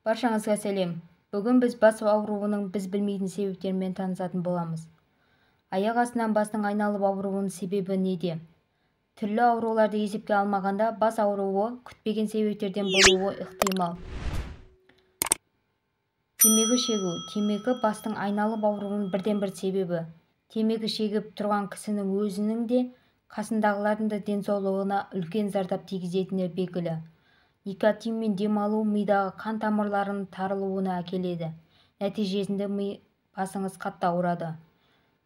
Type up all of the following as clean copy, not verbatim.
Баршаңызға сәлем. Бүгін біз бас ауруының біз білмейтін себептерімен танысатын боламыз. Аяқ астынан бастың айналып ауруының себебі неде? Түрлі ауруларды есепке алмағанда бас ауруы күтпеген себептерден болуы ықтимал. Темекі шегу. Темекі бастың айналып ауруының бірден-бір себебі. Темекі шегіп тұрған кісінің өзінің де, қасындағылардың да денсаулығына үлкен зардап тигізетіні белгілі. Никотинмен демалу мидағы қан тамырларының тарылуына әкеледі. Нәтижесінде басыңыз қатты ауырады.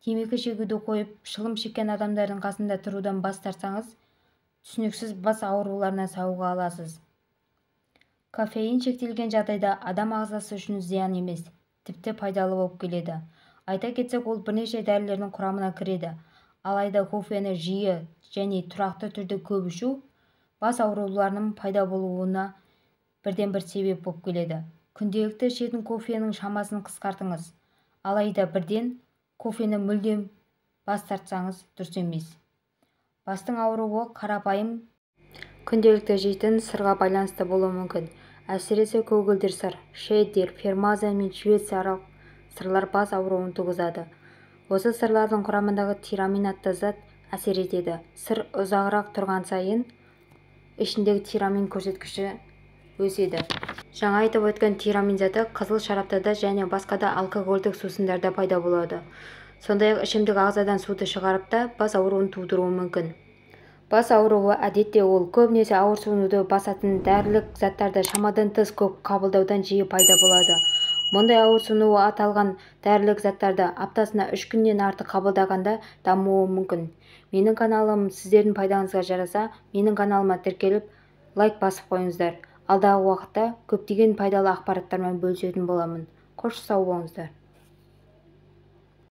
Темекі шегуді қойып, шылым шеккен адамдардың қасында тұрудан бас тартсаңыз, түсініксіз бас ауруларынан сауыға аласыз. Кофеин шектелген жағдайда адам ағзасы үшін зиян емес, тіпті пайдалы болып келеді. Айта кетсек, ол бірнеше дәрілердің құрамына кіреді. Алайда кофені жиі және тұрақты түрде көп ішу бас ауруларының пайда болуына бірден-бір себеп болып келеді. Күнделікті ішетін кофенің шамасын қысқартыңыз. Алайда бірден кофені мүлдем бас тартсаңыз дұрыс емес. Бастың ауруы қарапайым күнделікті жейтін сырға байланысты болуы мүмкін. Әсіресе көгілдір сыр, шеддер, фермаза мен швейцариялық сырлар бас ауруын туғызады. Осы сырлардың құрамындағы тирамин атты зат әсер етеді. Сыр ұзағырақ тұрған сайын ішіндегі тирамин көрсеткіші өседі. Жаңа айтып өткен тирамин заты қызыл шараптарда және басқа да алкогольдік сусындарда пайда болады. Сондай-ақ ішімдік ағзадан суды шығарып та бас ауруын тудыруы мүмкін. Бас ауруы әдетте ол көбінесе ауырсынуды басатын дәрілік заттарды шамадан тыс көп қабылдаудан жиі пайда болады. Мұндай ауырсынуы аталған дәрілік заттарды аптасына 3 күннен артық қабылдағанда дамуы мүмкін. Менің каналым сіздердің пайдаңызға жараса, менің каналыма тіркеліп, лайк басып қойыңыздар. Алдағы уақытта көптеген пайдалы ақпараттармен бөлісетін боламын. Қош сау болыңыздар.